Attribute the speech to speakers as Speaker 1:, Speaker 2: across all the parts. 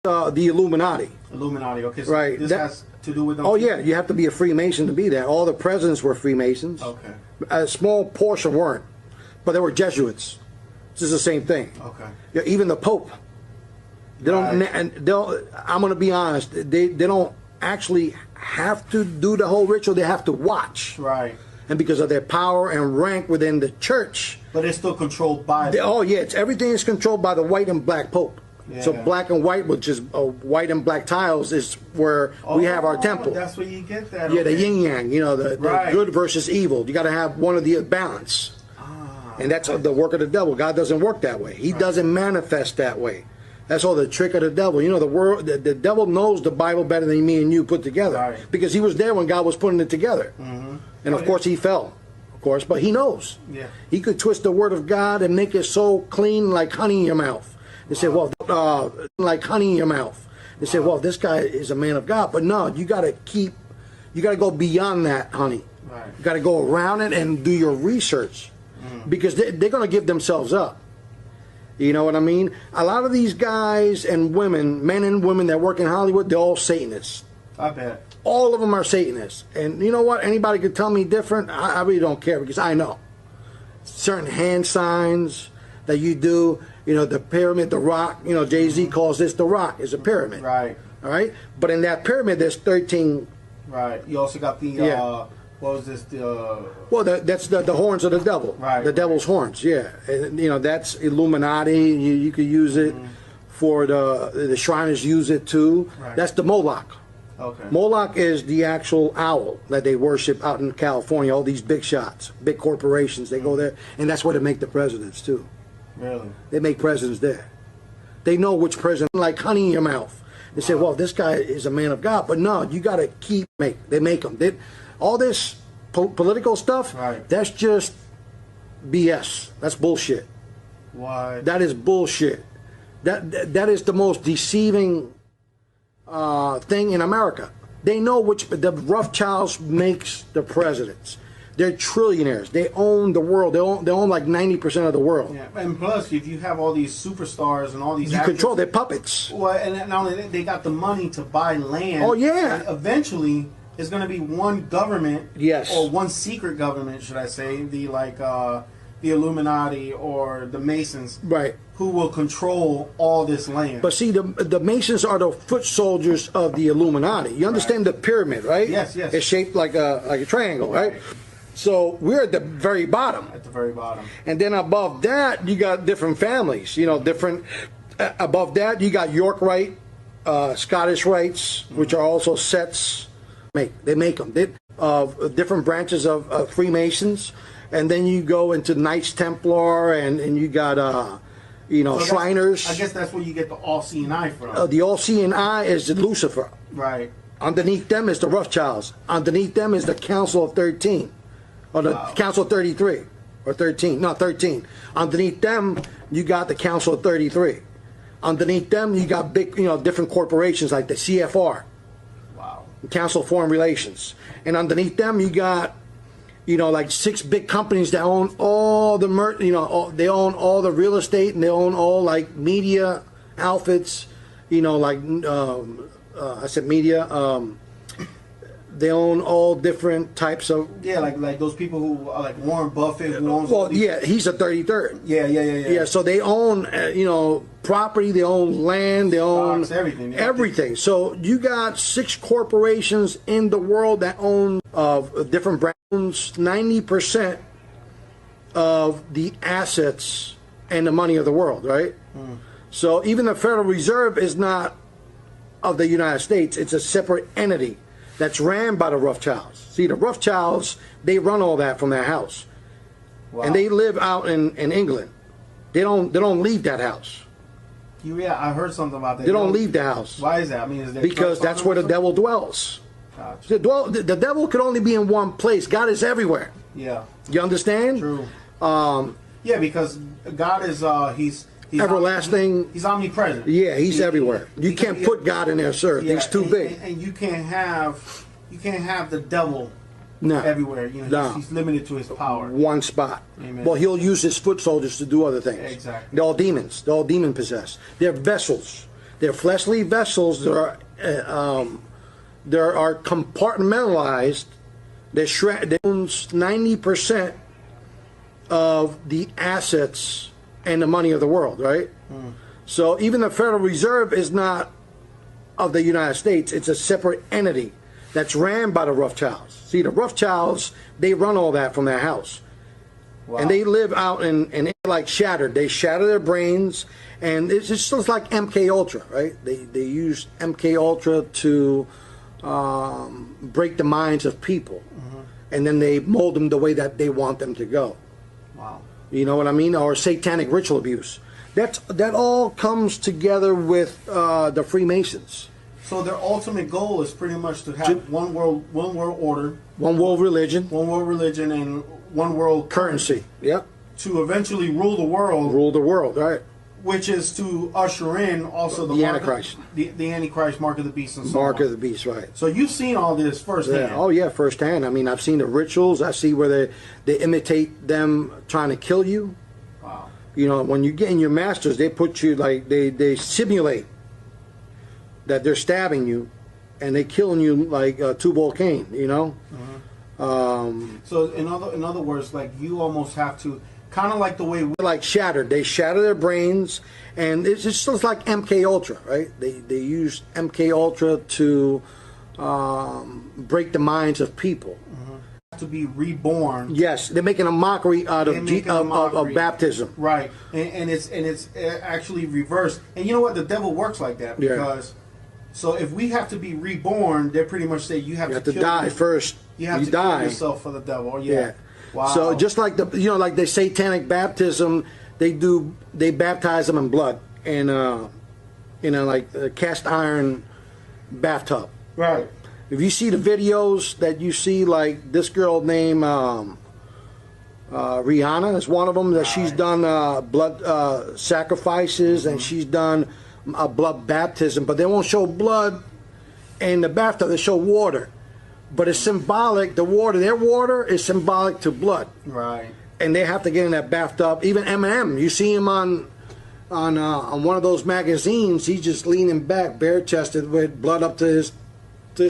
Speaker 1: The Illuminati.
Speaker 2: Illuminati, okay. So
Speaker 1: right.
Speaker 2: This has to do with them.
Speaker 1: Oh yeah, you have to be a Freemason to be that. All the presidents were Freemasons.
Speaker 2: Okay.
Speaker 1: A small portion weren't, but they were Jesuits. This is the same thing.
Speaker 2: Okay.
Speaker 1: Yeah, even the Pope. They don't. And they'll. I'm going to be honest. They don't actually have to do the whole ritual. They have to watch.
Speaker 2: Right.
Speaker 1: And because of their power and rank within the church.
Speaker 2: But it's still controlled by them.
Speaker 1: Oh yeah, everything is controlled by the white and black Pope. Yeah. So black and white, which is white and black tiles, is where we have our temple.
Speaker 2: That's where you get that.
Speaker 1: Yeah, the yin yang. You know, the good versus evil. You got to have one of the balance. And that's the work of the devil. God doesn't work that way. He doesn't manifest that way. That's all the trick of the devil. You know, the devil knows the Bible better than me and you put together, because he was there when God was putting it together. And of course he fell, of course, but he knows. Yeah. He could twist the word of God and make it so clean like honey in your mouth. They say, well, like honey in your mouth. They say, well, this guy is a man of God. But no, you got to go beyond that, honey. Right. You got to go around it and do your research, because they're going to give themselves up. You know what I mean? A lot of these guys and women, men and women that work in Hollywood, they're all Satanists.
Speaker 2: I bet.
Speaker 1: All of them are Satanists. And you know what? Anybody could tell me different. I really don't care, because I know. Certain hand signs that you do, you know, the pyramid, the rock, you know, Jay-Z calls this the rock. It's a pyramid. Right. All right? But in that pyramid, there's 13.
Speaker 2: Right. You also got the, what was this?
Speaker 1: Well, that's the horns of the devil. Right. The devil's horns, yeah. And, you know, that's Illuminati. You could use it for the Shriners use it too. Right. That's the Moloch. Okay. Moloch is the actual owl that they worship out in California. All these big shots, big corporations, they go there, and that's where they make the presidents too. Really? They make presidents there. They know which president, like honey in your mouth. They say, well, this guy is a man of God, but no, you got to they make them. All this political stuff, that's just BS. That's bullshit. Why? That is bullshit. That is the most deceiving thing in America. They know which the Rothschilds makes the presidents. They're trillionaires. They own the world. They own like 90% of the world. Yeah,
Speaker 2: and plus, if you have all these superstars and all these
Speaker 1: actors, control their puppets.
Speaker 2: Well, and not only that, they got the money to buy land.
Speaker 1: Oh yeah.
Speaker 2: And eventually, there's going to be one government.
Speaker 1: Yes.
Speaker 2: Or one secret government, should I say? The Illuminati or the Masons. Right. Who will control all this land.
Speaker 1: But see, the Masons are the foot soldiers of the Illuminati. You understand the pyramid, right?
Speaker 2: Yes, yes.
Speaker 1: It's shaped like a triangle, right? So we're at the very bottom.
Speaker 2: At the very bottom.
Speaker 1: And then above that, you got different families. You know, different. Above that, you got York Rite, Scottish Rites, which are also sets. They make them. Different branches of Freemasons. And then you go into Knights Templar, and you got, you know, so Shriners.
Speaker 2: I guess that's where you get the all-seeing eye from.
Speaker 1: The all-seeing eye is Lucifer. Right. Underneath them is the Rothschilds. Underneath them is the Council of 13. Or the Council of 33. Or 13. No, 13. Underneath them, you got the Council of 33. Underneath them, you got big, you know, different corporations like the CFR. Wow. Council of Foreign Relations. And underneath them, you got, you know, like 6 big companies that own all the, they own all the real estate, and they own all, like, media outfits, you know, like, I said media, they own all different types of...
Speaker 2: Yeah, like those people who are like Warren Buffett, who owns...
Speaker 1: Well, yeah, he's a 33rd.
Speaker 2: Yeah.
Speaker 1: Yeah, so they own, you know, property, they own land, they own...
Speaker 2: Stocks, everything.
Speaker 1: Everything. So you got 6 corporations in the world that own different brands, 90% of the assets and the money of the world, right? So even the Federal Reserve is not of the United States. It's a separate entity that's ran by the Rothschilds. See, the Rothschilds, they run all that from their house. Wow. And they live out in England. They don't leave that house.
Speaker 2: Yeah, I heard something about that.
Speaker 1: They don't leave the house.
Speaker 2: Why is that? I mean, is there
Speaker 1: because that's where the devil dwells. Gotcha. The devil could only be in one place. God is everywhere. Yeah. You understand?
Speaker 2: True. Yeah, because God is he's
Speaker 1: everlasting.
Speaker 2: He's omnipresent.
Speaker 1: Yeah, he's everywhere. You can't put God in there, sir. Yeah, he's too big.
Speaker 2: And you can't have the devil everywhere. You know, he's limited to his power.
Speaker 1: One spot. Amen. Well, he'll use his foot soldiers to do other things. Exactly. They're all demons. They're all demon possessed. They're vessels. They're fleshly vessels. There are compartmentalized. They owns 90% of the assets and the money of the world, right? So even the Federal Reserve is not of the United States. It's a separate entity that's ran by the Rothschilds. See, the Rothschilds, they run all that from their house. Wow. And they live out in like shattered. They shatter their brains, and it's just like MK Ultra, right? They use MK Ultra to break the minds of people, and then they mold them the way that they want them to go.
Speaker 2: Wow.
Speaker 1: You know what I mean? Or satanic ritual abuse. That all comes together with the Freemasons.
Speaker 2: So their ultimate goal is pretty much to have one world order,
Speaker 1: one world religion,
Speaker 2: and one world
Speaker 1: currency. Yep.
Speaker 2: To eventually rule the world.
Speaker 1: Rule the world, right?
Speaker 2: Which is to usher in also
Speaker 1: the Antichrist,
Speaker 2: the Antichrist, mark of the beast, and so
Speaker 1: mark
Speaker 2: on.
Speaker 1: of the beast, right?
Speaker 2: So you've seen all this firsthand.
Speaker 1: Yeah. Oh yeah, firsthand. I mean, I've seen the rituals. I see where they imitate them trying to kill you.
Speaker 2: Wow.
Speaker 1: You know, when you get in your masters, they put you like they simulate that they're stabbing you, and they killing you like Tubal Cain. You know.
Speaker 2: So in other words, like you almost have to kind of like the way
Speaker 1: like shattered. They shatter their brains, and it's just like MK Ultra, right? They use MK Ultra to break the minds of people.
Speaker 2: To be reborn.
Speaker 1: Yes, they're making a mockery out of baptism.
Speaker 2: Right, and it's actually reversed. And you know what? The devil works like that because. So if we have to be reborn, they pretty much say you have to
Speaker 1: die first.
Speaker 2: You have to kill yourself for the devil. Yeah. Wow.
Speaker 1: So just like like the satanic baptism, they baptize them in blood in like a cast iron bathtub.
Speaker 2: Right.
Speaker 1: If you see the videos that you see, like this girl named Rihanna is one of them that she's done blood sacrifices, and she's done a blood baptism, but they won't show blood in the bathtub. They show water, but it's symbolic. The water, their water, is symbolic to blood.
Speaker 2: Right. And
Speaker 1: they have to get in that bathtub. Even Eminem, you see him on one of those magazines. He's just leaning back, bare chested, with blood up to his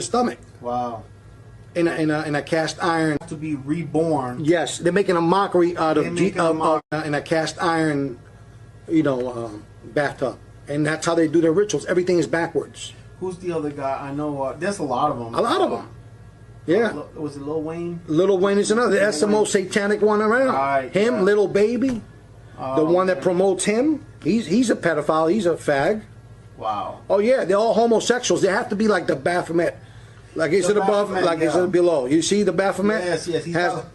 Speaker 1: stomach.
Speaker 2: Wow.
Speaker 1: In a cast iron.
Speaker 2: To be reborn.
Speaker 1: Yes, they're making a mockery out of in a cast iron, bathtub. And that's how they do their rituals. Everything is backwards.
Speaker 2: Who's the other guy? I know there's a lot of them.
Speaker 1: A lot of them. Yeah.
Speaker 2: Was it Lil Wayne?
Speaker 1: Lil Wayne is another. That's the most satanic one around.
Speaker 2: Right,
Speaker 1: him, Little Baby, the one that promotes him. He's a pedophile. He's a fag.
Speaker 2: Wow.
Speaker 1: Oh yeah, they're all homosexuals. They have to be like the Baphomet. Like is it above? Like is it below? You see the Baphomet?
Speaker 2: Yes. He's got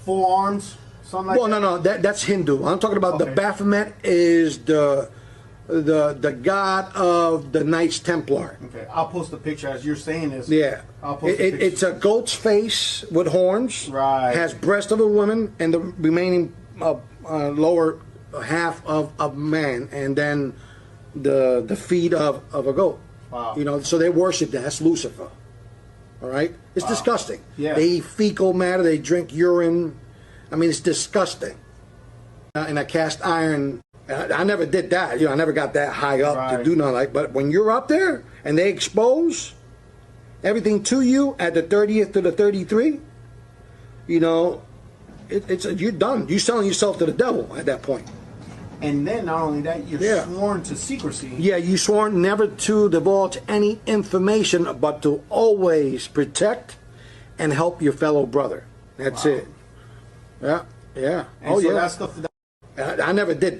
Speaker 2: 4 arms. Something like that.
Speaker 1: No. That's Hindu. I'm talking about the Baphomet is the god of the Knights Templar.
Speaker 2: Okay, I'll post a picture as you're saying this.
Speaker 1: Yeah,
Speaker 2: I'll post a picture.
Speaker 1: It's a goat's face with horns.
Speaker 2: Right.
Speaker 1: Has breast of a woman and the remaining lower half of man, and then the feet of a goat.
Speaker 2: Wow.
Speaker 1: So they worship that. That's Lucifer. All right, it's disgusting.
Speaker 2: Yeah.
Speaker 1: They eat fecal matter. They drink urine. I mean, it's disgusting. In a cast iron. I never did that. I never got that high up to do nothing like. But when you're up there and they expose everything to you at the 30th to the 33, you're done. You're selling yourself to the devil at that point.
Speaker 2: And then not only that, you're sworn to secrecy. Yeah,
Speaker 1: you sworn never to divulge any information, but to always protect and help your fellow brother. That's it. Yeah.
Speaker 2: And so that's
Speaker 1: I never did that.